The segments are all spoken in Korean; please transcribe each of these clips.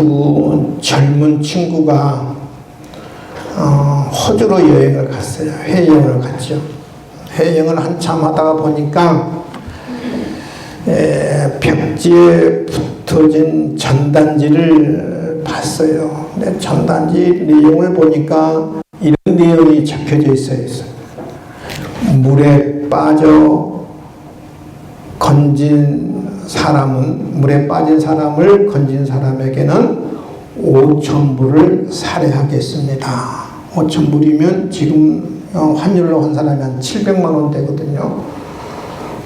두 젊은 친구가 호주로 여행을 갔어요. 해외여행을 갔죠. 해외여행을 한참 하다가 보니까 벽지에 붙어진 전단지를 봤어요. 근데 전단지 내용을 보니까 이런 내용이 적혀져 있어요. 물에 빠져 건진 사람은, 물에 빠진 사람을 건진 사람에게는 5,000불을 살해하겠습니다. 5,000불이면 지금 환율로 한 사람이 한 700만 원 되거든요.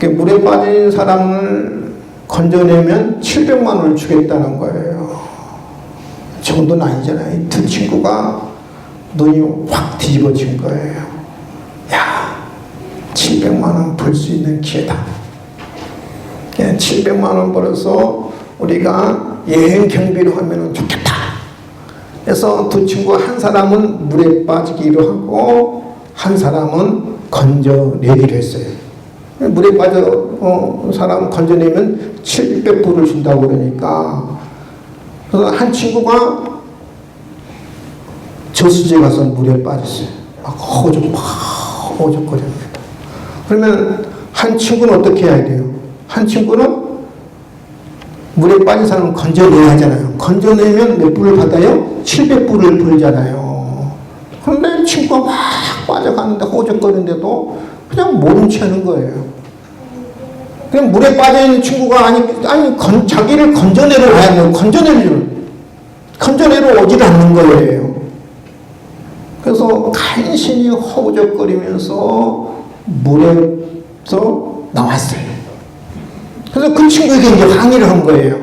물에 빠진 사람을 건져내면 700만 원을 주겠다는 거예요. 저 정도는 아니잖아요. 이 두 친구가 눈이 확 뒤집어진 거예요. 야, 700만 원 벌 수 있는 기회다. 700만 원 벌어서 우리가 여행 경비로 하면 좋겠다. 그래서 두 친구 한 사람은 물에 빠지기로 하고 한 사람은 건져내기로 했어요. 물에 빠져 사람 건져내면 700불을 준다고 그러니까, 그래서 한 친구가 저수지에 가서 물에 빠졌어요. 막 호적거립니다. 그러면 한 친구는 어떻게 해야 돼요? 한 친구는 물에 빠진 사람은 건져내야 하잖아요. 건져내면 몇 불을 받아요? 700불을 벌잖아요. 그런데 친구가 막 빠져가는데 호적거리는데도 그냥 모른 채 하는 거예요. 그냥 물에 빠져있는 친구가 자기를 건져내러 와야 건져내러 오지를 않는 거예요. 그래서 간신히 허우적거리면서 물에서 나왔어요. 그래서 그 친구에게 이제 항의를 한 거예요.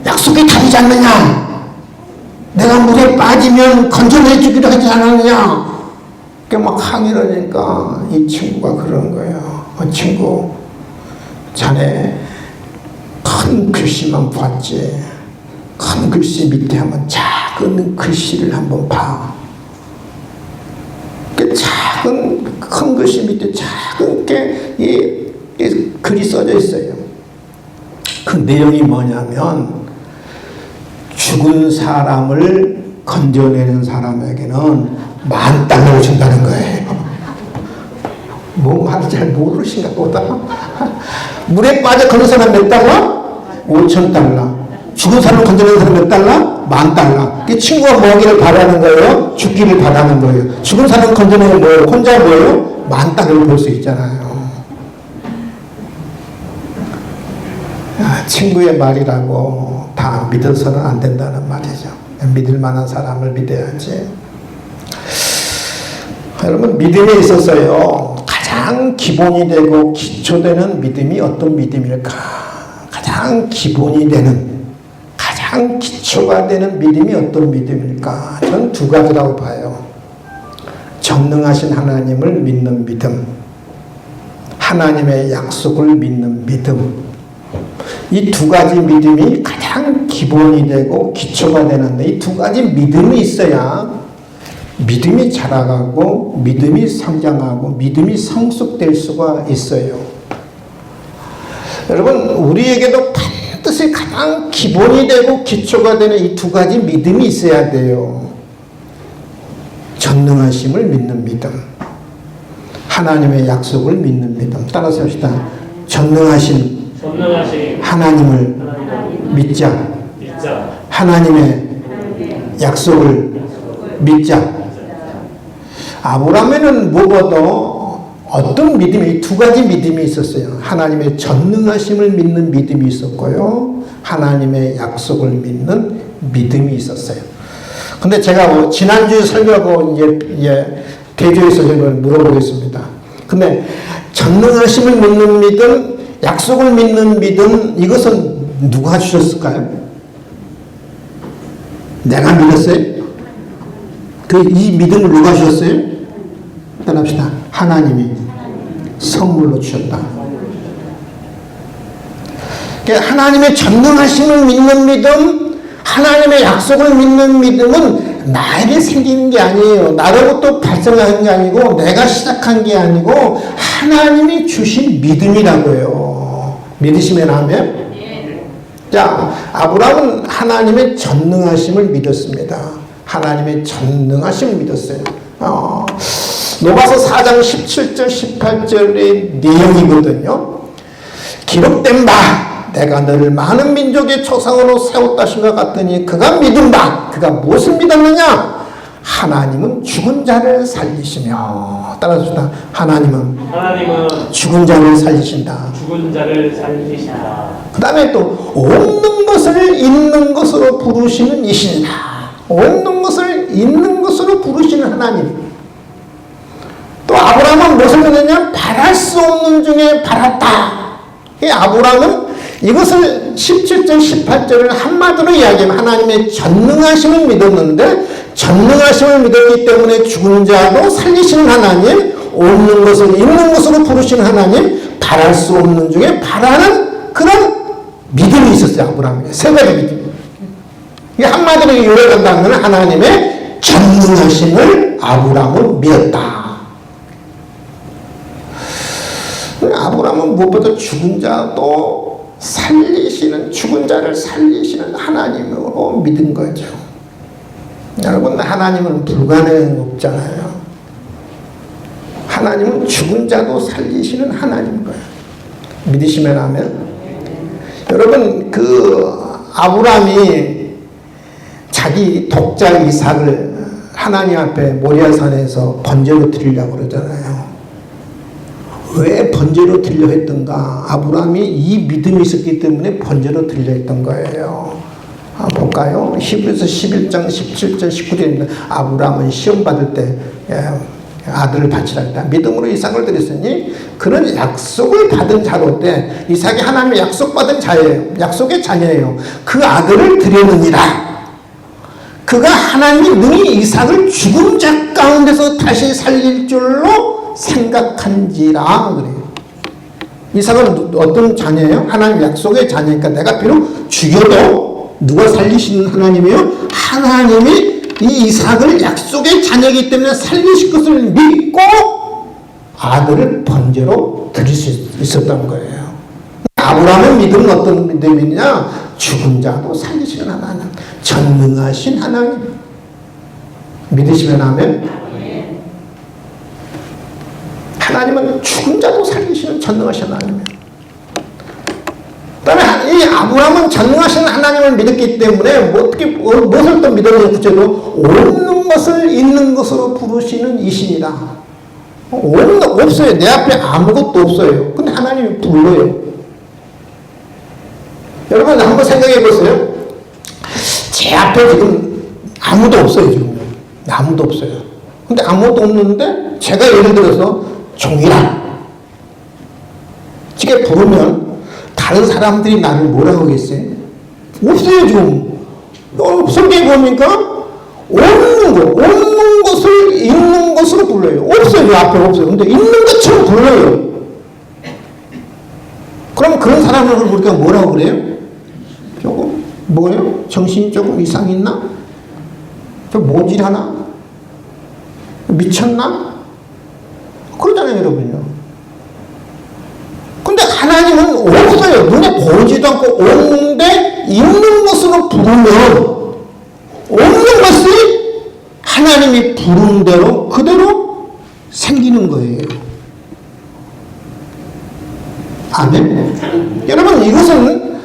약속이 다르지 않느냐? 내가 물에 빠지면 건져내주기로 하지 않았느냐? 그렇게 막 항의를 하니까 이 친구가 그러는 거예요. 친구, 자네 큰 글씨만 봤지. 큰 글씨 밑에 한번 작은 글씨를 한번 봐. 그 작은 큰 글씨 밑에 작은 게 글이 써져 있어요. 그 내용이 뭐냐면 죽은 사람을 건져내는 사람에게는 $10,000을 준다는 거예요. 뭐 말을 잘 모르신가 보다. 물에 빠져 건진 사람 몇 달러? $5,000. 죽은 사람을 건져내는 사람 몇 달러? $10,000. 그 친구가 뭐기를 바라는 거예요? 죽기를 바라는 거예요. 죽은 사람 건져내는 뭐예요? 혼자 뭐예요? $10,000을 벌 수 있잖아요. 친구의 말이라고 다 믿어서는 안 된다는 말이죠. 믿을 만한 사람을 믿어야지. 여러분, 믿음에 있어서요, 가장 기본이 되고 기초되는 믿음이 어떤 믿음일까? 가장 기본이 되는, 가장 기초가 되는 믿음이 어떤 믿음일까? 저는 두 가지라고 봐요. 전능하신 하나님을 믿는 믿음, 하나님의 약속을 믿는 믿음. 이 두 가지 믿음이 가장 기본이 되고 기초가 되는데, 이 두 가지 믿음이 있어야 믿음이 자라가고 믿음이 성장하고 믿음이 성숙될 수가 있어요. 여러분, 우리에게도 반드시 가장 기본이 되고 기초가 되는 이 두 가지 믿음이 있어야 돼요. 전능하심을 믿는 믿음, 하나님의 약속을 믿는 믿음. 따라서 합시다. 전능하신 하나님을 믿자. 하나님의 약속을 믿자. 아브라함에는 무엇보다 어떤 믿음이, 두 가지 믿음이 있었어요. 하나님의 전능하심을 믿는 믿음이 있었고요, 하나님의 약속을 믿는 믿음이 있었어요. 근데 제가 지난주에 설교하고 이제 대조해서 물어보겠습니다. 근데 전능하심을 믿는 믿음, 약속을 믿는 믿음, 이것은 누가 주셨을까요? 내가 믿었어요? 이 믿음을 누가 주셨어요? 따라합시다. 하나님이 선물로 주셨다. 하나님의 전능하심을 믿는 믿음, 하나님의 약속을 믿는 믿음은 나에게 생기는 게 아니에요. 나로부터 발생하는 게 아니고, 내가 시작한 게 아니고 하나님이 주신 믿음이라고요. 믿으시면 아멘? 자, 아브라함은 하나님의 전능하심을 믿었습니다. 하나님의 전능하심을 믿었어요. 로마서 4장 17절 18절의 내용이거든요. 기록된 바 내가 너를 많은 민족의 조상으로 세웠다 하신 것 같더니 그가 믿은 바 그가 무엇을 믿었느냐? 하나님은 죽은 자를 살리시며 따라합시다. 하나님은 죽은 자를 살리신다. 죽은 자를 살리신다. 그 다음에 또 없는 것을 있는 것으로 부르시는 이신이다. 없는 것을 있는 것으로 부르시는 하나님. 또 아브라함은 무엇을 믿느냐? 바랄 수 없는 중에 바랐다. 이 아브라함은 이것을 17절 18절을 한마디로 이야기하면 하나님의 전능하심을 믿었는데 전능하심을 믿었기 때문에 죽은 자도 살리시는 하나님, 없는 것을 있는 것으로 부르시는 하나님, 바랄 수 없는 중에 바라는 그런 믿음이 있었어요. 아브라함에게 세 가지 믿음. 이게 한마디로 요약한다면 하나님의 전능하심을 아브라함은 믿었다. 아브라함은 무엇보다 죽은 자도 살리시는, 죽은 자를 살리시는 하나님으로 믿은 거죠. 여러분, 하나님은 불가능한 없잖아요. 하나님은 죽은 자도 살리시는 하나님인 거예요. 믿으시면 하면. 여러분, 아브라함이 자기 독자 이삭을 하나님 앞에 모리아산에서 번제로 드리려고 그러잖아요. 왜 번제로 드리려 했던가? 아브라함이 이 믿음이 있었기 때문에 번제로 드리려 했던 거예요. 볼까요? 히브리서 11장 17절 19절입니다. 아브라함은 시험 받을 때 아들을 바치라 했다. 믿음으로 이삭을 드렸으니 그런 약속을 받은 자로 때 이삭이 하나님의 약속받은 자예요. 약속의 자녀예요. 그 아들을 드렸느니라. 그가 하나님이 능히 이삭을 죽은 자 가운데서 다시 살릴 줄로 생각한지라 그래요. 이삭은 어떤 자녀예요? 하나님 약속의 자녀니까 내가 비록 죽여도 누가 살리시는 하나님이에요? 하나님이 이 이삭을 약속의 자녀이기 때문에 살리실 것을 믿고 아들을 번제로 드릴 수 있었던 거예요. 아브라함의 믿음은 어떤 믿음이냐? 죽은 자도 살리시는 하나님, 전능하신 하나님. 믿으시면 하면 하나님은 죽은 자도 살리시는 전능하신 하나님이에요. 그 다음에 이 아브라함은 전능하신 하나님을 믿었기 때문에 무엇을 또 믿었느냐? 구체로 없는 것을 있는 것으로 부르시는 이신이다. 없어요. 내 앞에 아무것도 없어요. 근데 하나님이 불러요. 여러분 한번 생각해 보세요. 제 앞에 지금 아무도 없어요. 지금 아무도 없어요. 근데 아무것도 없는데 제가 예를 들어서 종이라 지게 부르면 다른 사람들이 나를 뭐라고 하겠어요? 없어요. 지금 성경에 보니까 없는 것을 있는 것으로 불러요. 없어요. 저 앞에 없어요. 근데 있는 것처럼 불러요. 그럼 그런 사람을 우리가 뭐라고 그래요? 조금 뭐예요? 정신이 조금 이상 있나? 좀 모질하나? 미쳤나? 그러잖아요, 여러분요. 근데 하나님은 없어요. 눈에 보이지도 않고 없는데 있는 것으로 부르면 없는 것이 하나님이 부른 대로 그대로 생기는 거예요. 아멘. 여러분, 이것은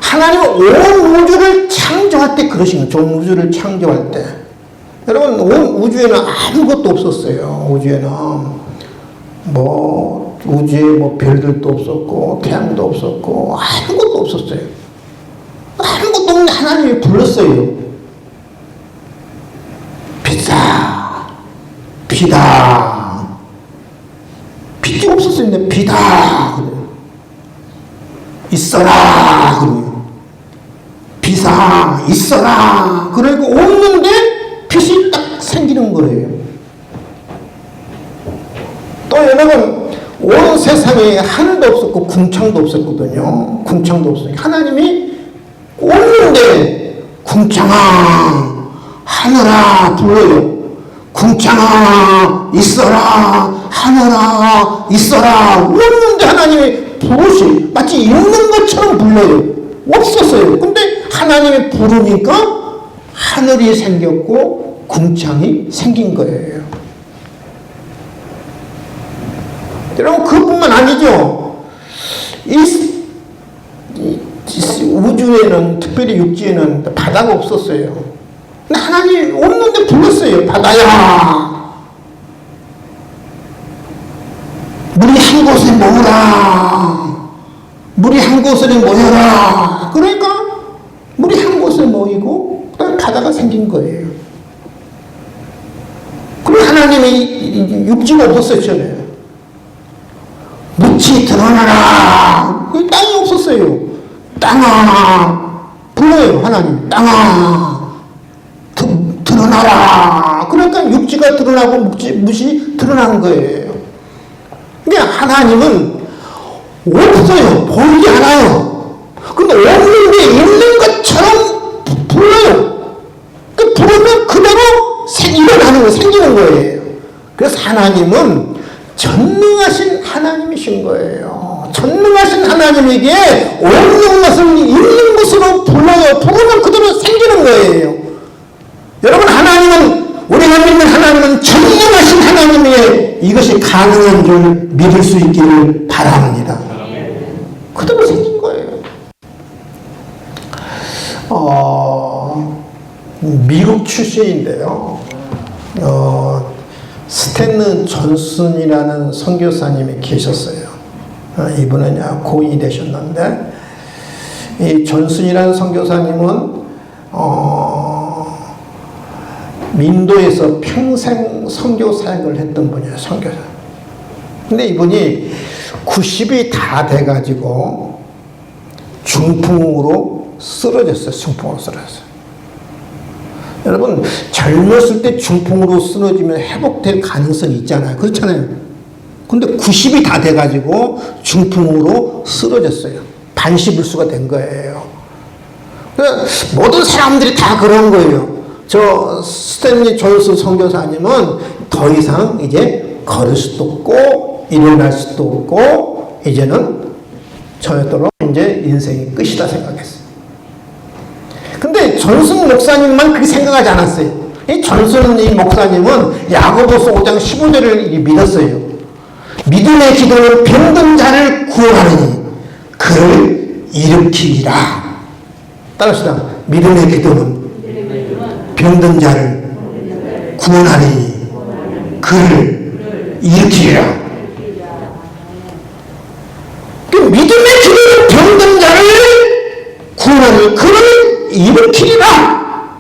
하나님은 온 우주를 창조할 때 그러신 거예요. 온 우주를 창조할 때. 여러분, 온 우주에는 아무것도 없었어요. 우주에는 우주에 별들도 없었고 태양도 없었고 아무것도 없었어요. 아무것도 없는데 하나님이 불렀어요. 비다. 빛이 없었어요. 근데 비다 그래요. 있어라 그래요. 비사 있어라. 그리고 없는데 빛이 딱 생기는 거예요. 또 여러분, 온 세상에 하늘도 없었고 궁창도 없었거든요. 궁창도 없어요. 하나님이 없는데 궁창아 하늘아 불러요. 궁창아 있어라 하늘아 있어라. 없는데 하나님이 부르시 마치 있는 것처럼 불러요. 없었어요. 근데 하나님이 부르니까 하늘이 생겼고 궁창이 생긴 거예요. 여러분, 그뿐만 아니죠. 이 우주에는, 특별히 육지에는 바다가 없었어요. 근데 하나님이 없는데 불렀어요. 바다야, 물이 한 곳에 모으라. 물이 한 곳에 모여라. 그러니까 물이 한 곳에 모이고 그다음에 바다가 생긴 거예요. 그리고 하나님이 육지가 없었어요. 전에 묻히 드러나라. 땅이 없었어요. 땅아, 불러요. 하나님, 땅아 드러나라. 그러니까 육지가 드러나고 묻이 드러나는 거예요. 근데 하나님은 없어요. 보이지 않아요. 근데 없는 게 있는 것처럼 불러요. 그 부르면 그대로 일어나는 거, 생기는 거예요. 그래서 하나님은 전능하신 하나님이신 거예요. 전능하신 하나님에게 없는 것을 있는 것으로 불러요. 부르면 그대로 생기는 거예요. 여러분, 하나님은, 우리가 믿는 하나님은 전능하신 하나님이에요. 이것이 가능한 줄 믿을 수 있기를 바랍니다. 그대로 생긴 거예요. 미국 출신인데요. 스탠리 존슨이라는 선교사님이 계셨어요. 이분은 고인이 되셨는데, 이 존슨이라는 선교사님은 민도에서 평생 선교 사역을 했던 분이에요. 선교사. 근데 이분이 90이 다 돼가지고 중풍으로 쓰러졌어요. 중풍으로 쓰러졌어요. 여러분, 젊었을 때 중풍으로 쓰러지면 회복될 가능성이 있잖아요. 그렇잖아요. 근데 90이 다 돼가지고 중풍으로 쓰러졌어요. 반시불수가 된 거예요. 그러니까 모든 사람들이 다 그런 거예요. 저 스탠리 존슨 선교사님은 더 이상 이제 걸을 수도 없고 일어날 수도 없고 이제는 저였도록 이제 인생이 끝이다 생각했어요. 근데 존슨 목사님만 그렇게 생각하지 않았어요. 이 존슨 이 목사님은 야고보서 5장 15절을 믿었어요. 믿음의 기도는 병든 자를 구원하느니 그를 일으키리라. 따라합시다. 믿음의 기도는 병든 자를 구원하니 그를 일으키리라. 그 믿음의 기도는 병든 자를 구원하니 그를 일으키리라.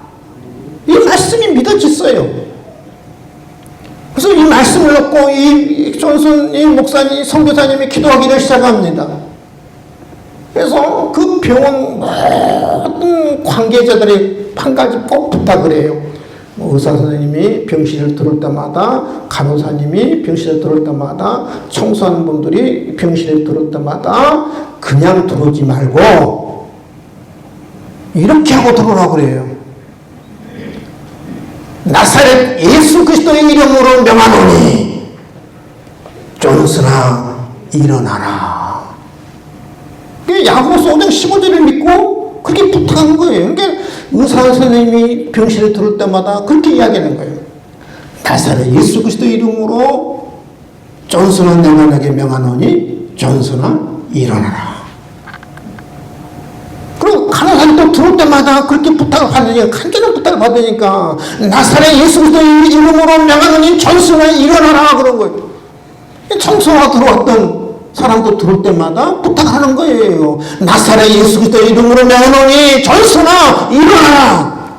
이 말씀이 믿어졌어요. 그래서 이 말씀을 놓고 이 존슨 이 목사님, 선교사님이 기도하기를 시작합니다. 그래서 그 병원 모든 관계자들이 한 가지 꼭 부탁을 해요. 의사 선생님이 병실을 들어올 때마다, 간호사님이 병실에 들어올 때마다, 청소하는 분들이 병실에 들어올 때마다 그냥 들어오지 말고 이렇게 하고 들어오라고 그래요. 나사렛 예수 그리스도의 이름으로 명하노니 존슨아 일어나라. 야고보서 5장 15절을 믿고 그렇게 부탁한 거예요. 그러니까 의사 선생님이 병실에 들어올 때마다 그렇게 이야기하는 거예요. 나사렛 예수 그리스도의 이름으로 존슨아 내가 내게 명하노니 존슨아 일어나라. 그리고 간호사님 또 들어올 때마다 그렇게 부탁을 받으니까, 간절한 부탁을 받으니까 나사렛 예수 그리스도의 이름으로 명하노니 존슨아 일어나라 그런 거예요. 청소가 들어왔던 사람도 들어올 때마다 부탁하는 거예요. 나사렛 예수 그리스도의 이름으로 명하노니 존슨아 일어나라.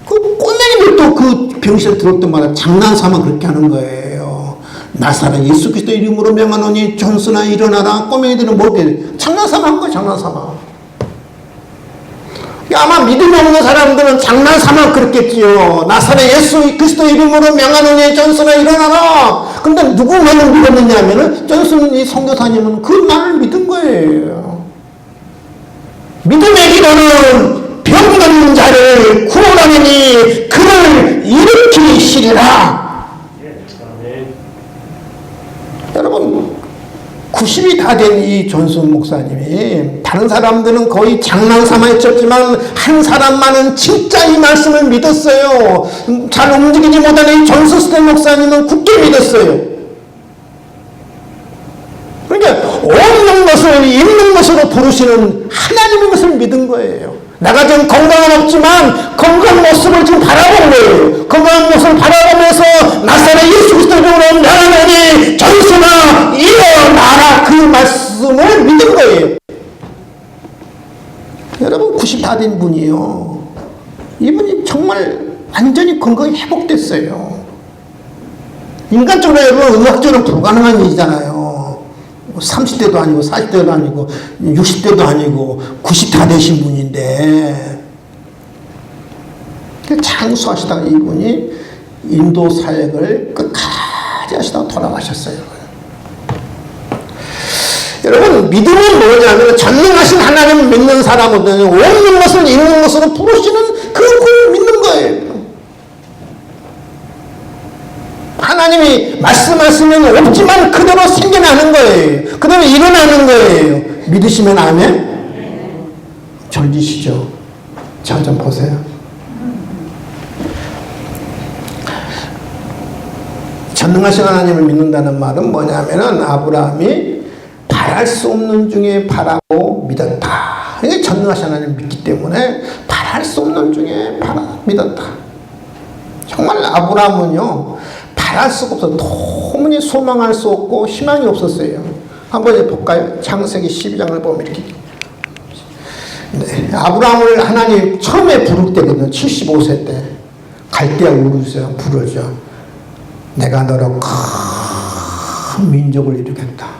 그 꼬맹이들 또 그 병실에 들어올 때마다 장난삼아 그렇게 하는 거예요. 나사렛 예수 그리스도의 이름으로 명하노니 존슨아 일어나라. 꼬맹이들은 뭐게 장난삼아 한 거예요. 장난삼아. 아마 믿음이 없는 사람들은 장난삼아 그랬겠지요. 나사렛 예수 그리스도의 이름으로 명하노니 존슨아 일어나라. 근데 누구 말을 믿었느냐 하면은 존슨 이 선교사님은 그 말을 믿은 거예요. 믿음의 기도는 병든 자를 구원하느니 그를 일으키시리라. 여러분, 90이 다 된 이 존슨 목사님이 다른 사람들은 거의 장난삼아 했었지만 한 사람만은 진짜 이 말씀을 믿었어요. 잘 움직이지 못하는 이 존스스텐 목사님은 굳게 믿었어요. 그러니까 없는 것을 있는 것으로 부르시는 하나님의 것을 믿은 거예요. 내가 지금 건강은 없지만 건강한 모습을 지금 바라본 거예요. 건강한 모습을 바라보면서 나사렛 예수 그리스도의 이름으로 명하노니 전신아 일어나라, 그 말씀을 믿은 거예요. 여러분 90 다 된 분이요. 이분이 정말 완전히 건강이 회복됐어요. 인간적으로 여러분 의학적으로 불가능한 일이잖아요. 30대도 아니고 40대도 아니고 60대도 아니고 90 다 되신 분인데 장수하시다가 이분이 인도 사역을 끝까지 하시다가 돌아가셨어요. 여러분 믿음은 뭐냐면 전능하신 하나님을 믿는 사람은 없는 것을 있는 것으로 부르시는 그걸 믿는 거예요. 하나님이 말씀하시면 없지만 그대로 생겨나는 거예요. 그대로 일어나는 거예요. 믿으시면 아멘? 절지시죠. 저 좀 보세요. 전능하신 하나님을 믿는다는 말은 뭐냐면은 아브라함이 바랄 수 없는 중에 바라고 믿었다. 이게 전능하신 하나님을 믿기 때문에 바랄 수 없는 중에 믿었다. 정말 아브라함은요, 바랄 수가 없어. 도무지 소망할 수 없고 희망이 없었어요. 한번 볼까요? 창세기 12장을 보면 이렇게. 네, 아브라함을 하나님 처음에 부를 때거든요. 75세 때. 갈대아 우르에서 부르죠. 내가 너로 큰 민족을 이루겠다.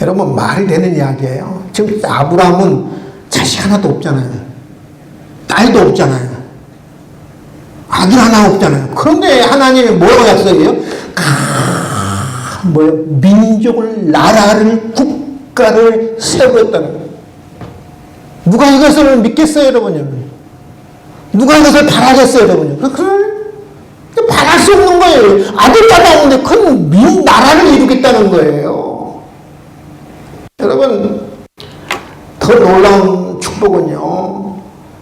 여러분 말이 되는 이야기예요. 지금 아브라함은 자식 하나도 없잖아요. 딸도 없잖아요. 아들 하나 없잖아요. 그런데 하나님이 뭐라고 약속해요? 민족을, 나라를, 국가를 세우겠다는 거예요. 누가 이것을 믿겠어요, 여러분요? 누가 이것을 바라겠어요, 여러분요? 바랄 수 없는 거예요. 아들, 딸도 없는데 큰 나라를 이루겠다는 거예요. 여러분, 더 놀라운 축복은요,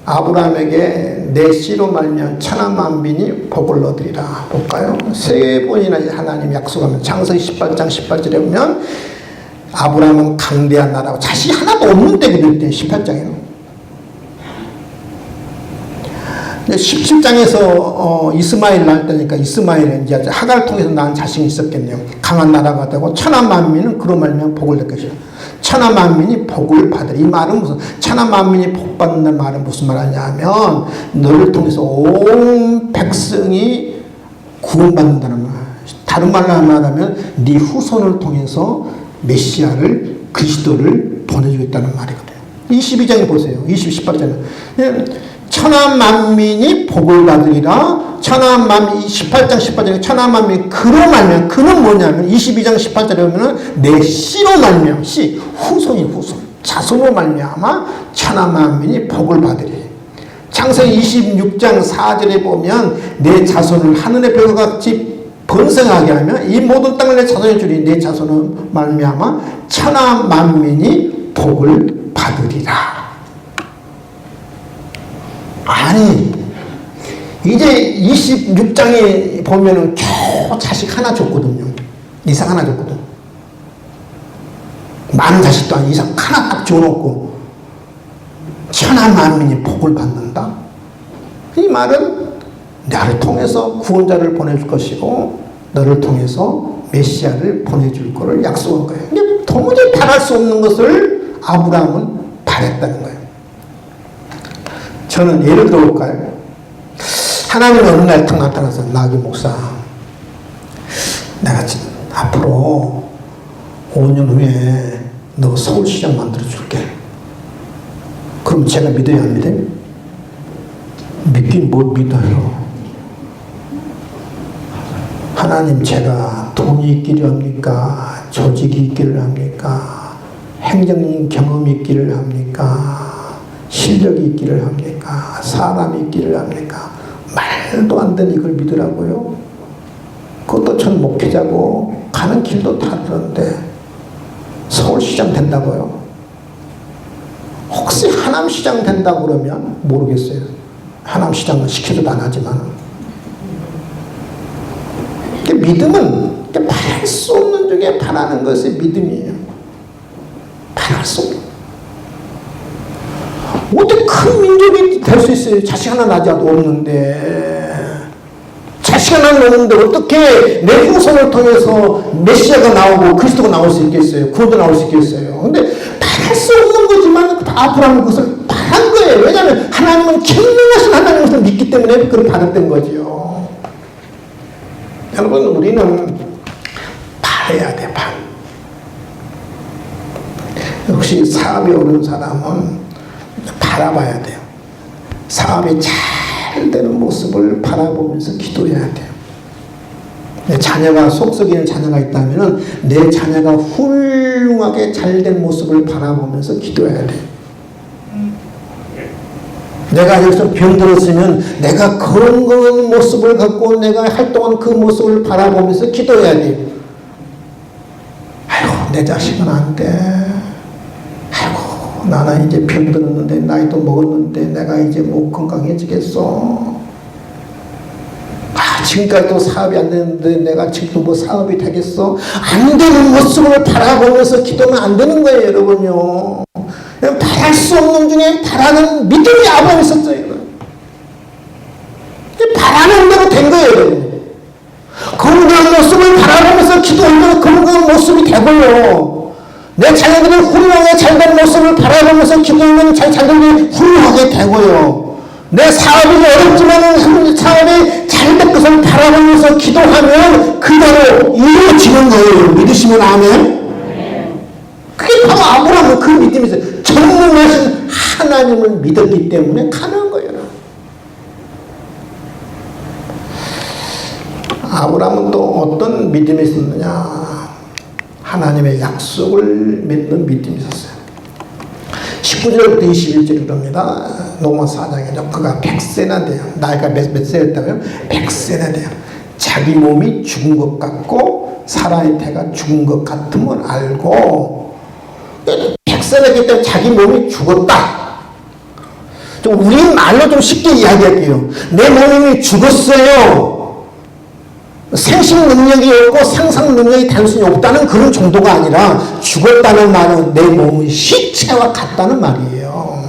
아브라함에게 내 씨로 말미암아 천하 만민이 복을 얻으리라. 볼까요? 세 번이나 하나님 약속하면 창세기 18장 18절에 보면 아브라함은 강대한 나라고 자식이 하나도 없는 때 그랬대. 18장에는 17장에서 이스마엘 낳을 때니까 이스마엘은 이제 하갈을 통해서 낳은 자식이 있었겠네요. 강한 나라가 되고 천하 만민은 그로 말미암아 복을 얻을 것이라. 천하 만민이 복을 받으리. 이 말은 무슨, 천하 만민이 복 받는다는 말은 무슨 말이냐면 너를 통해서 온 백성이 구원받는다는 말. 다른 말로 하면 네 후손을 통해서 메시아를, 그리스도를 보내주겠다는 말이거든요. 22장에 보세요. 18장에 천하 만민이 복을 받으리라. 천하 만민, 18장 18장에 천하 만민이 그로 말미암아, 그는 뭐냐면 22장 18절에 보면은 내 씨로 말미암아, 씨 후손이 후손, 자손으로 말미암아 천하 만민이 복을 받으리. 창세기 26장 4절에 보면 내 자손을 하늘의 별과 같이 번성하게 하면 이 모든 땅을 내 자손의 줄이 내 자손을 말미암아 천하 만민이 복을 받으리라. 아니, 이제 26장에 보면은 겨우 자식 하나 줬거든요. 이삭 하나 줬거든. 많은 자식도 아니고 이삭 하나 딱 줘놓고 천하 만민이 복을 받는다. 이 말은 나를 통해서 구원자를 보내줄 것이고 너를 통해서 메시아를 보내줄 거를 약속한 거예요. 근데 도무지 바랄 수 없는 것을 아브라함은 바랬다는 거예요. 저는 예를 들어볼까요? 하나님은 어느 날 딱 나타나서 나기 목사, 내가 앞으로 5년 후에 너 서울시장 만들어줄게. 그럼 제가 믿어야 안 믿어요? 믿긴 뭘 믿어요? 하나님, 제가 돈이 있기를 합니까? 조직이 있기를 합니까? 행정 경험이 있기를 합니까? 실력이 있기를 합니까? 사람이 있기를 합니까? 말도 안 되는 이걸 믿으라고요? 그것도 전 목회자고 가는 길도 다르는데 서울시장 된다고요? 하남시장 된다고 그러면 모르겠어요. 하남시장은 시켜줘도 안 하지만. 믿음은 바랄 수 없는 중에 바라는 것이 믿음이에요. 바랄 수 없는. 어떻게 큰 민족이 될 수 있어요? 자식 하나 낳아도 없는데. 자식 하나 낳는데 어떻게 내 후손을 통해서 메시아가 나오고 그리스도가 나올 수 있겠어요? 구원도 나올 수 있겠어요? 근데 바랄 수 없는 거지만 아브라함은 그것을 바란 거예요. 왜냐하면 하나님은 전능하신 하나님을 믿기 때문에 그걸 받았던 거죠. 여러분, 우리는 바라야 돼, 역시 사업에 오른 사람은 바라봐야 돼요. 사업이 잘 되는 모습을 바라보면서 기도해야 돼요. 내 자녀가 속썩이는 자녀가 있다면 내 자녀가 훌륭하게 잘 된 모습을 바라보면서 기도해야 돼요. 내가 여기서 병들었으면 내가 건강한 모습을 갖고 내가 활동한 그 모습을 바라보면서 기도해야 돼요. 아이고, 내 자식은 안 돼. 아이고, 나는 이제 병들었는데 나이도 먹었는데 내가 이제 못 건강해지겠어. 지금까지도 사업이 안 되는데 내가 지금 뭐 사업이 되겠어? 안 되는 모습을 바라보면서 기도하면 안 되는 거예요, 여러분요. 바랄 수 없는 중에 바라는 믿음이 아브라함이 있었어요. 바라는 대로 된 거예요, 여러분. 건강한 모습을 바라보면서 기도하면 건강한 모습이 되고요. 내 자녀들이 훌륭하게 잘된 모습을 바라보면서 기도하면 자녀들이 훌륭하게 되고요. 내 사업이 어렵지만 사업이 잘된 것을 바라보면서 기도하면 그대로 이루어지는 거예요. 믿으시면 아멘. 그게 바로 아브라함은 그 믿음이 있어요. 전능하신 하나님을 믿었기 때문에 가능한 거예요. 아브라함은 또 어떤 믿음이 있었느냐? 하나님의 약속을 믿는 믿음이 있었어요. 19절부터 21절이 그럽니다. 로마 4장이죠. 그가 100세나 돼요. 나이가 몇 세였다고요? 100세나 돼요. 자기 몸이 죽은 것 같고 사라의 태가 죽은 것 같음을 알고 100세나 됐기 때문에 자기 몸이 죽었다. 좀 우리 말로 좀 쉽게 이야기할게요. 내 몸이 죽었어요. 생식 능력이 없고 상상 능력이 단순히 없다는 그런 정도가 아니라 죽었다는 말은 내 몸은 시체와 같다는 말이에요.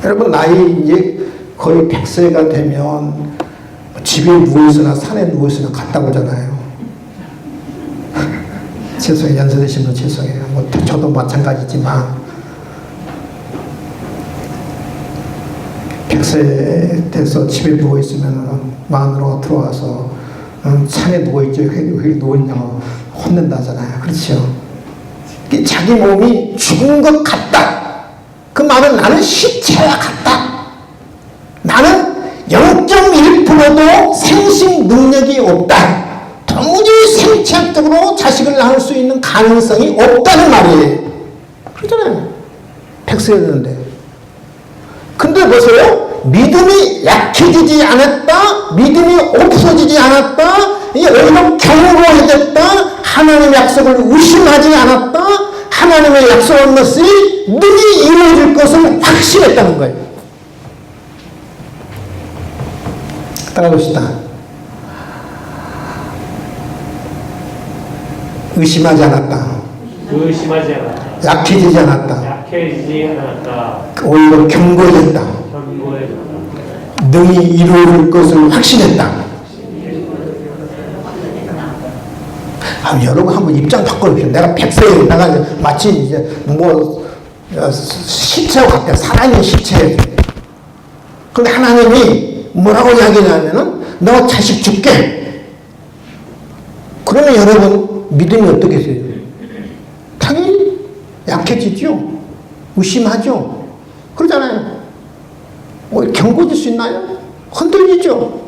여러분, 나이 이제 거의 100세가 되면 집에 누워있으나 산에 누워있으나 같다고 하잖아요. 죄송해요. 연세 드신 분 죄송해요. 뭐 저도 마찬가지지만 100세 돼서 집에 누워있으면 마누라가 들어와서 산에 누워있죠. 왜 누워있냐고 혼낸다잖아요. 그렇죠. 자기 몸이 죽은 것 같다. 그 말은 나는 시체와 같다. 나는 0.1%도 생식 능력이 없다. 도무지 생체학적으로 자식을 낳을 수 있는 가능성이 없다는 말이에요. 그러잖아요. 100세 됐는데. 근데 보세요. 믿음이 약해지지 않았다. 믿음이 없어지지 않았다. 오히려 견고해졌다. 하나님의 약속을 의심하지 않았다. 하나님의 약속한 것이 능히 이루어질 것을 확신했다는 거예요. 따라봅시다. 의심하지 않았다. 의심하지 않았다. 약해지지 않았다. 약해지지 않았다. 오히려 견고해졌다. 견고해졌다. 능히 이루어질 것을 확신했다. 여러분 한번 입장 바꿔보십시오. 내가 100세에 내가 마치 이제 뭐 시체와 같아. 살아있는 시체. 근데 하나님이 뭐라고 이야기하냐면은 너 자식 줄게. 그러면 여러분 믿음이 어떻겠어요? 당연히 약해지죠. 의심하죠. 그러잖아요. 견고해질 수 있나요? 흔들리죠.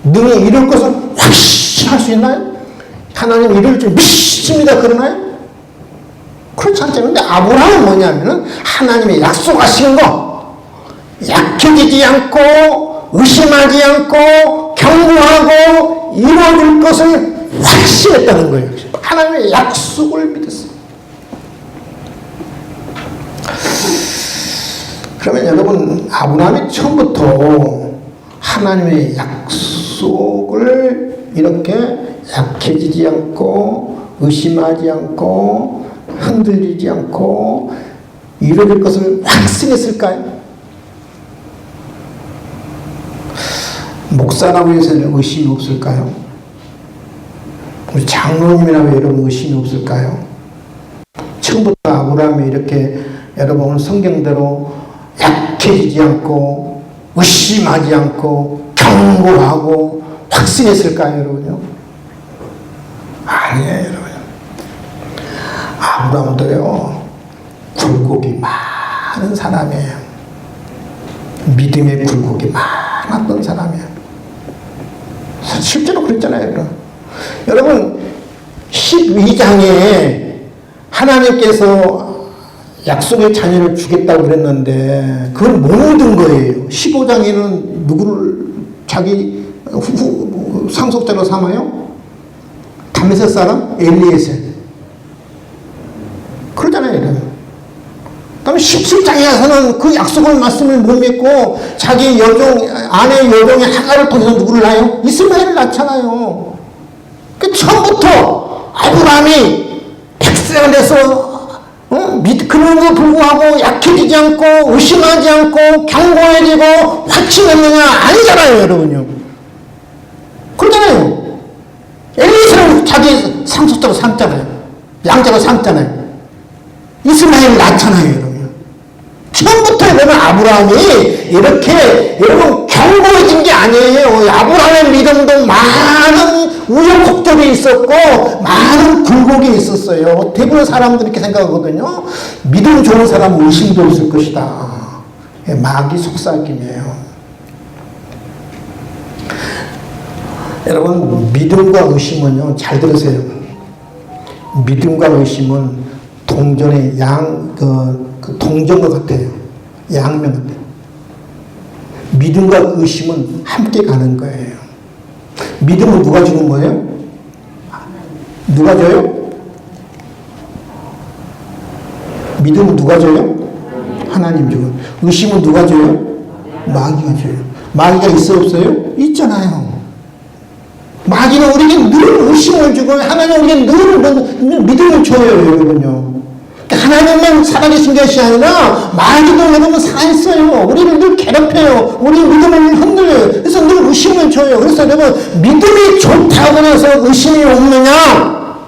능히 이룰 것을 확신할 수 있나요? 하나님 이룰 줄 믿습니다. 그러나요? 그렇지 않잖아요. 근데 아브라함은 뭐냐면은 하나님의 약속하신 거 약해지지 않고 의심하지 않고 견고하고 이루어질 것을 확신했다는 거예요. 하나님의 약속을 믿었어요. 그러면 여러분, 아브라함이 처음부터 하나님의 약속을 이렇게 약해지지 않고 의심하지 않고 흔들리지 않고 이루어질 것을 확신했을까요? 목사라고 해서는 의심이 없을까요? 우리 장로님이라고 여러분 의심이 없을까요? 처음부터 아브라함이 이렇게 여러분 오늘 성경대로 약해지지 않고 의심하지 않고 경고하고 확신했을까요, 여러분요? 아니에요, 여러분. 아브라함도요, 굴곡이 많은 사람이에요. 믿음의 굴곡이 많았던 사람이에요. 실제로 그랬잖아요, 여러분. 여러분, 12장에 하나님께서 약속의 자녀를 주겠다고 그랬는데 그걸 못 얻은 거예요. 15장에는 누구를 자기 상속자로 삼아요? 다메섹 사람? 엘리에셀. 그러잖아요. 그다음에 17장에 가서는 그 약속의 말씀을 못 믿고 자기 여종, 아내 여종의 하가를 통해서 누구를 낳아요? 이스마엘을 낳잖아요. 그 처음부터 아브라함이 백성을 해서 그럼에도 불구하고 약해지지 않고 의심하지 않고 경고해지고 확신했느냐? 아니잖아요, 여러분요. 그러잖아요. 엘리에셀은 자기 상속자로 삼잖아요. 양자로 삼잖아요. 이스마엘을 낳잖아요, 여러분. 처음부터 여러분 아브라함이 이렇게 여러분 경고해진 게 아니에요. 아브라함의 믿음도 많은 우여곡절이 있었고 많은 굴곡이 있었어요. 대부분 사람들이 이렇게 생각하거든요. 믿음 좋은 사람은 의심도 없을 것이다. 마귀 속삭임이에요. 여러분, 믿음과 의심은요, 잘 들으세요. 믿음과 의심은 동전의 그 동전과 같아요. 양면 같아요. 믿음과 의심은 함께 가는 거예요. 믿음은 누가 주는 거예요? 누가 줘요? 믿음은 누가 줘요? 하나님 줘요. 의심은 누가 줘요? 마귀가 줘요. 마귀가 있어 없어요? 있잖아요. 마귀는 우리에게 늘 의심을 주고 하나님 우리에게 늘 믿음을 줘요, 여러분요. 하나님만 살아계신 것이 아니라 마귀도 여러분 살아있어요. 우리를 늘 괴롭혀요. 우리 믿음을 흔들려요. 그래서 늘 의심을 줘요. 그래서 여러분 믿음이 좋다고 해서 의심이 없느냐?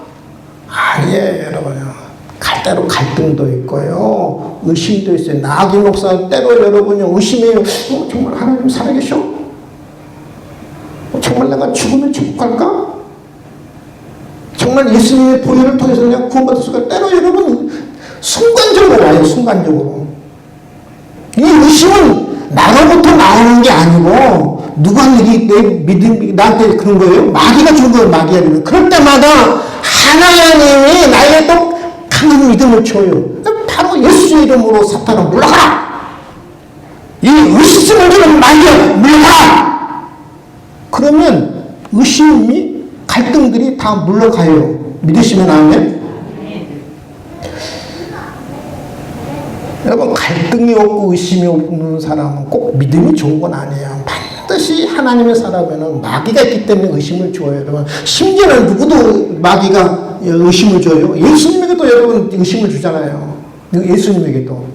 아니에요, 여러분요. 때로 갈등도 있고요. 의심도 있어요. 나기 목사 때로 여러분요 의심해요. 정말 하나님 살아계셔? 정말 내가 죽으면 축복할까? 정말 예수님의 보혈을 통해서 그냥 구원받을 수가 때로 여러분 순간적으로 와요. 순간적으로. 이 의심은 나로부터 나오는 게 아니고 누가 내 믿음 나한테 그런 거예요? 마귀가 준 거예요. 마귀가. 그럴 때마다 하나님이 나에게 또 강한 믿음을 줘요. 바로 예수의 이름으로 사탄아 물러가라. 이 의심을 주는 마귀야 물러가라. 그러면 의심이 갈등들이 다 물러가요. 믿으시면 아멘? 여러분 갈등이 없고 의심이 없는 사람은 꼭 믿음이 좋은 건 아니에요. 반드시 하나님의 사람에는 마귀가 있기 때문에 의심을 줘요. 여러분 심지어는 누구도 마귀가 의심을 줘요. 예수님에게도 여러분 의심을 주잖아요. 예수님에게도.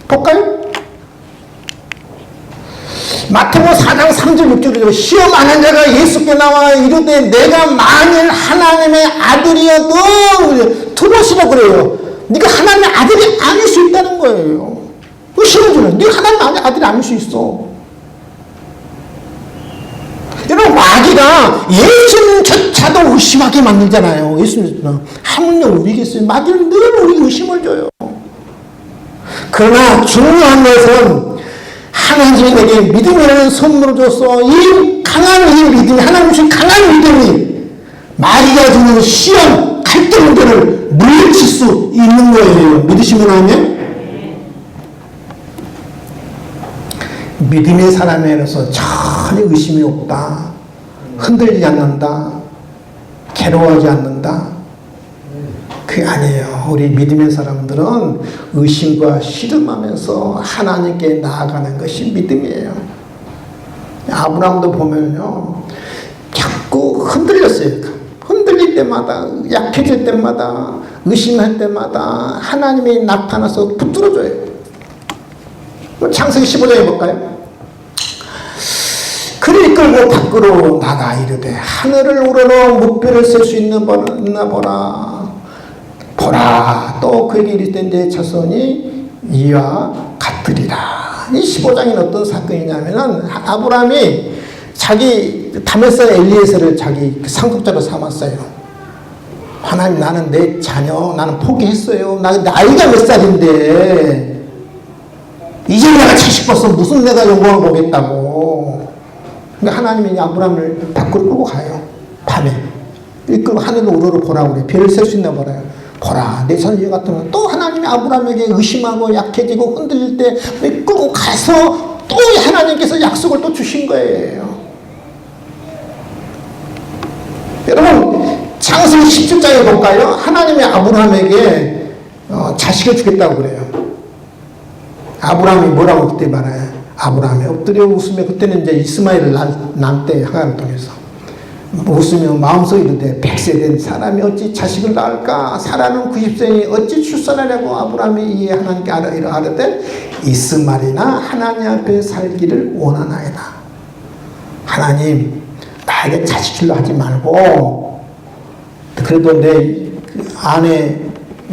볼까요? 마태복음 4장 3절 6절에 시험하는 자가 예수께 나와 이르되 내가 만일 하나님의 아들이어도 들어오시라고 그래요. 네가 하나님의 아들이 아닐 수 있다는 거예요. 의심을 주는. 네가 하나님의 아들이 아닐 수 있어. 여러분 마귀가 예수님조차도 의심하게 만들잖아요. 예수님 하물며 우리겠어요. 마귀는 늘 우리 의심을 줘요. 그러나 중요한 것은 하나님이 내게 믿음이라는 선물을 줬어. 이 강한 이 믿음이 하나님 주신 강한 믿음이 마귀가 주는 시험 갈등들을 물리칠 수 있는 거예요. 믿으시면 하면 믿음의 사람에서 전혀 의심이 없다. 흔들리지 않는다. 괴로워하지 않는다. 그게 아니에요. 우리 믿음의 사람들은 의심과 씨름하면서 하나님께 나아가는 것이 믿음이에요. 아브라함도 보면요, 자꾸 흔들렸어요. 흔들릴 때마다, 약해질 때마다, 의심할 때마다 하나님이 나타나서 붙들어줘요. 창세기 15장에 볼까요? 그를 이끌고 밖으로 나가 이르되 하늘을 우러러 무뼈를 셀 수 있나 보라. 보라. 또 그에게 이르되 내 자손이 이와 같으리라. 이 15장이 어떤 사건이냐면은 아브라함이 자기 다메섹 엘리에셀을 자기 상속자로 삼았어요. 하나님, 나는 내 자녀 나는 포기했어요. 나이가 몇 살인데 이제 내가 70벌써 무슨 내가 영광을 보겠다고. 그러니까 하나님이 아브라함을 밖으로 끌고 가요. 밤에 이끌고 하늘로 우러러 보라고 그래. 별을 셀 수 있나 보라요. 보라, 내 자녀 같으면 또 하나님이 아브라함에게 의심하고 약해지고 흔들릴 때 끌고 가서 또 하나님께서 약속을 또 주신 거예요. 여러분, 창세기 17장에 볼까요? 하나님이 아브라함에게 자식을 주겠다고 그래요. 아브라함이 뭐라고 그때 말해요? 아브라함이 엎드려 웃으며, 그때는 이제 이스마엘을 낳을 때 하가를 통해서 웃으며 마음속에 이르되 100세 된 사람이 어찌 자식을 낳을까? 사라는 90세니 어찌 출산하려고? 아브라함이 이에 하나님께 아뢰되 이스마엘이나 하나님 앞에 살기를 원하나이다. 하나님, 나에게 자식 주려 하지 말고 그래도 내 아내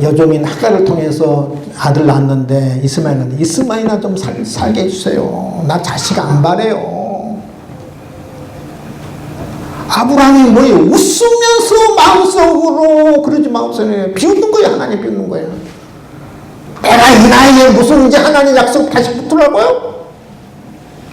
여종인 하가를 통해서 아들 낳았는데 이스마엘이나 좀 살게 해주세요. 나 자식 안 바래요. 아브라함이 뭐예요? 웃으면서 마음속으로, 그러지 마음속에 비웃는 거예요. 하나님 비웃는 거예요. 내가 이 나이에 무슨 이제 하나님 약속 다시 붙으라고요?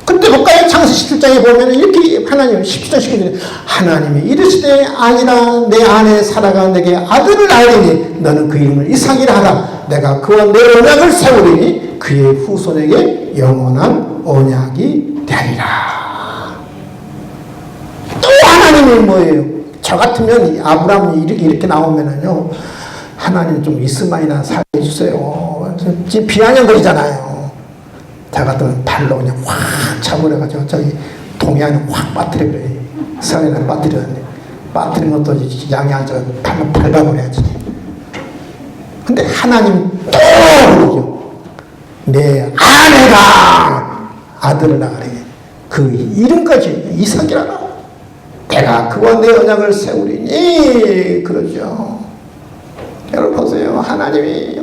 그때 볼까요? 창세기 17장에 보면 이렇게 하나님 17장 19절에 하나님이 이르시되 아니라 내 아내 사라가 내게 아들을 낳으리니 너는 그 이름을 이삭이라 하라. 내가 그와 내 언약을 세우리니 그의 후손에게 영원한 언약이 되리라. 또 하나님이 뭐예요? 저 같으면 아브라함이 이렇게 나오면은요, 하나님 좀 이스마엘이나 살게 해주세요. 지금 비아냥거리잖아요. 저 같으면 발로 그냥 확 차버려가지고 저기 동해안에 확 빠뜨려버려요. 서해안에 빠뜨렸는데 빠뜨린 것도 양이 앉아 발로 밟아버려야지. 근데 하나님 또 그러죠. 내 아내가 아들을 낳으래. 그 이름까지 이삭이라고. 내가 그와 내 언약을 세우리니. 그러죠. 여러분 보세요. 하나님이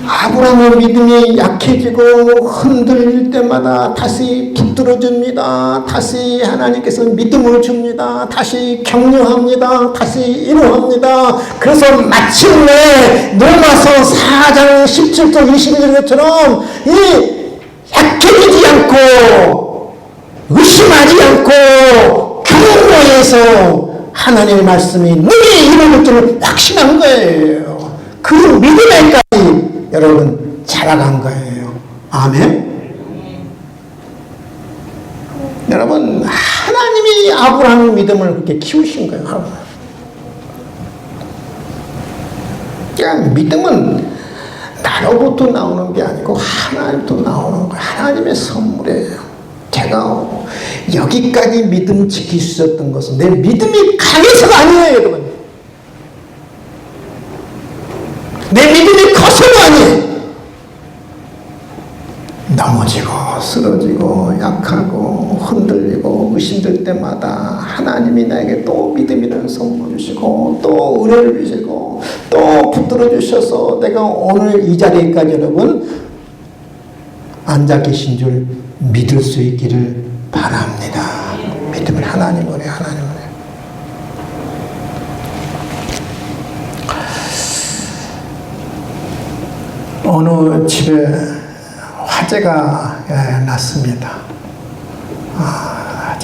아브라함의 믿음이 약해지고 흔들릴 때마다 다시 붙들어줍니다. 다시 하나님께서 믿음을 줍니다. 다시 격려합니다. 다시 인호합니다. 그래서 마침내 로마서 4장 17절 21절처럼 이 약해지지 않고 의심하지 않고 경고에서 하나님의 말씀이 능히 이루어질 줄 확신한 거예요. 그 믿음에까지 여러분 자라간 거예요. 아멘. 여러분, 하나님이 아브라함의 믿음을 그렇게 키우신 거예요. 그러니까 믿음은 나로부터 나오는 게 아니고 하나님부터 나오는 거예요. 하나님의 선물이에요. 제가 여기까지 믿음 지킬 수 있었던 것은 내 믿음이 강해서가 아니에요, 여러분. 내 믿음이 커서가 아니에요. 넘어지고 쓰러지고 약하고 흔들리고 의심될 때마다 하나님이 나에게 또 믿음이라는 선물을 주시고 또 은혜를 주시고 또 붙들어 주셔서 내가 오늘 이 자리에까지 여러분 앉아 계신 줄 믿을 수 있기를 바랍니다. 믿음을 하나님으로 해요. 하나님으로 해요. 어느 집에 화재가 났습니다.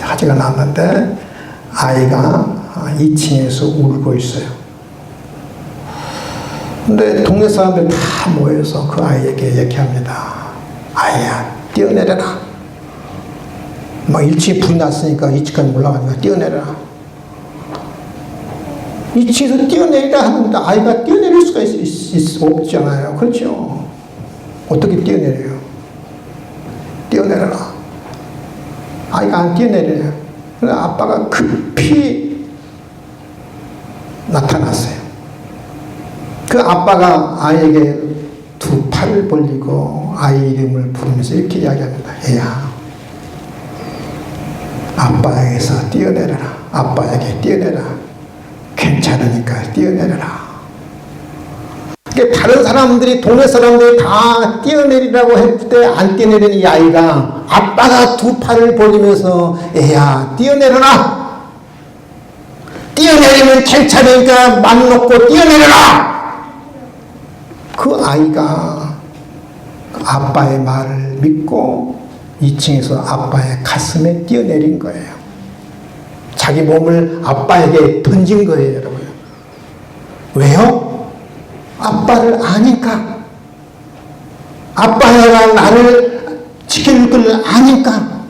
화재가 났는데 아이가 2층에서 울고 있어요. 근데 동네 사람들 다 모여서 그 아이에게 얘기합니다. 아이야, 뛰어내려라. 막 1층에 불이 났으니까 2층까지 올라가니까 뛰어내려라. 2층에서 뛰어내리라 하는데 아이가 뛰어내릴 수가 없잖아요. 그렇죠? 어떻게 뛰어내려요? 뛰어내려라. 아이가 안 뛰어내려요. 그래서 아빠가 급히 나타났어요. 그 아빠가 아이에게 두 팔을 벌리고 아이 이름을 부르면서 이렇게 이야기합니다. 애야, 아빠에게서 뛰어내려라. 아빠에게 뛰어내라. 괜찮으니까 뛰어내려라. 그러니까 다른 사람들이, 동네 사람들이 다 뛰어내리라고 했을 때 안 뛰어내리는 이 아이가 아빠가 두 팔을 벌리면서 애야, 뛰어내려라. 뛰어내리면 괜찮으니까 맘 놓고 뛰어내려라. 그 아이가 아빠의 말을 믿고 2층에서 아빠의 가슴에 뛰어내린 거예요. 자기 몸을 아빠에게 던진 거예요, 여러분. 왜요? 아빠를 아니까. 아빠가 나를 지켜줄 걸 아니까.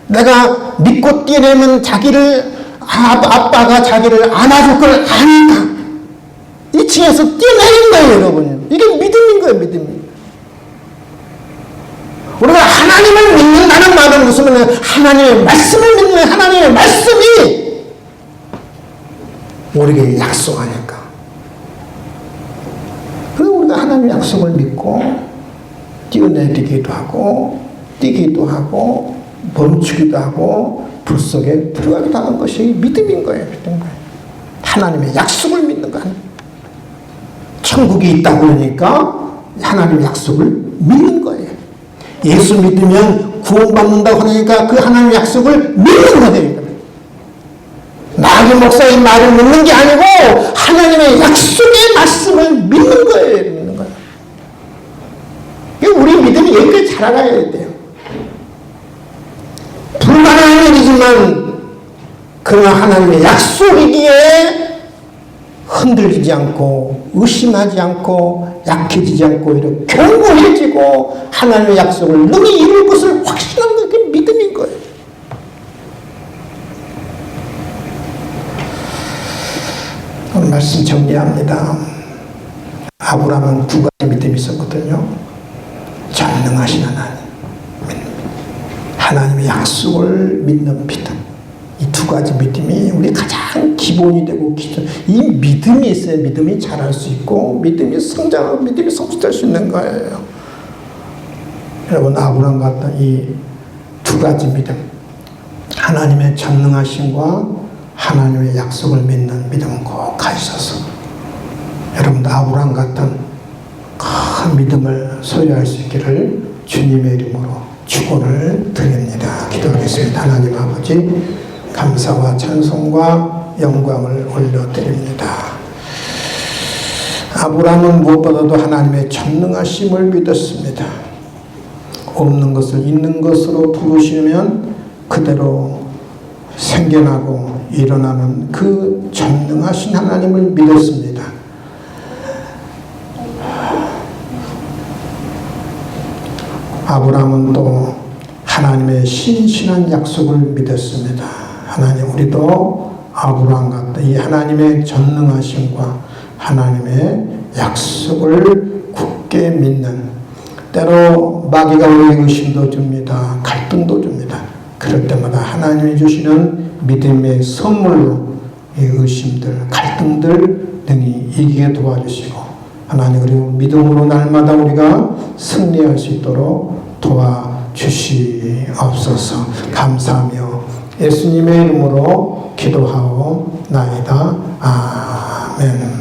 내가 믿고 뛰어내면 아빠가 자기를 안아줄 걸 아니까. 2층에서 뛰어내린 거예요, 여러분. 이게 믿음인 거예요, 믿음. 우리가 하나님을 믿는다는 말은 무슨 말이냐? 하나님의 말씀을 믿는 하나님의 말씀이 우리에게 약속하니까. 그래서 우리가 하나님의 약속을 믿고 뛰어내리기도 하고 뛰기도 하고 멈추기도 하고 불 속에 들어가기도 하는 것이 믿음인 거예요. 믿는 거예요. 하나님의 약속을 믿는 거예요. 천국이 있다고 그러니까 하나님의 약속을 믿는 거예요. 예수 믿으면 구원받는다고 하니까 그 하나님의 약속을 믿는 거예요. 나기 목사의 말을 믿는 게 아니고 하나님의 약속의 말씀을 믿는 거예요. 믿는 거예요. 우리 믿음이 여기까지 자라가야 돼요. 불가능한 일이지만 그러나 하나님의 약속이기에 흔들리지 않고 의심하지 않고 약해지지 않고 이렇게 견고해지고 하나님의 약속을 능히 이룰 것을 확신한 게 그게 믿음인 거예요. 오늘 말씀 정리합니다. 아브라함은 두 가지 믿음이 있었거든요. 전능하신 하나님, 하나님의 약속을 믿는 믿음. 이 두 가지 믿음이 우리 가장 기본이 되고 이 믿음이 있어야 믿음이 자랄 수 있고 믿음이 성장하고 믿음이 성숙될 수 있는 거예요. 여러분, 아브라함 같은 이 두 가지 믿음, 하나님의 전능하심과 하나님의 약속을 믿는 믿음은 꼭 가지셔서 여러분도 아브라함 같은 큰 믿음을 소유할 수 있기를 주님의 이름으로 축원을 드립니다. 기도하겠습니다. 하나님 아버지, 감사와 찬송과 영광을 올려드립니다. 아브라함은 무엇보다도 하나님의 전능하심을 믿었습니다. 없는 것을 있는 것으로 부르시면 그대로 생겨나고 일어나는 그 전능하신 하나님을 믿었습니다. 아브라함은 또 하나님의 신실한 약속을 믿었습니다. 하나님, 우리도 아브라함 같은 이 하나님의 전능하심과 하나님의 약속을 굳게 믿는, 때로 마귀가 우리에게 의심도 줍니다. 갈등도 줍니다. 그럴 때마다 하나님이 주시는 믿음의 선물로 이 의심들, 갈등들 등이 이기게 도와주시고, 하나님, 그리고 믿음으로 날마다 우리가 승리할 수 있도록 도와주시옵소서. 감사하며 예수님의 이름으로 기도하옵나이다. 아멘.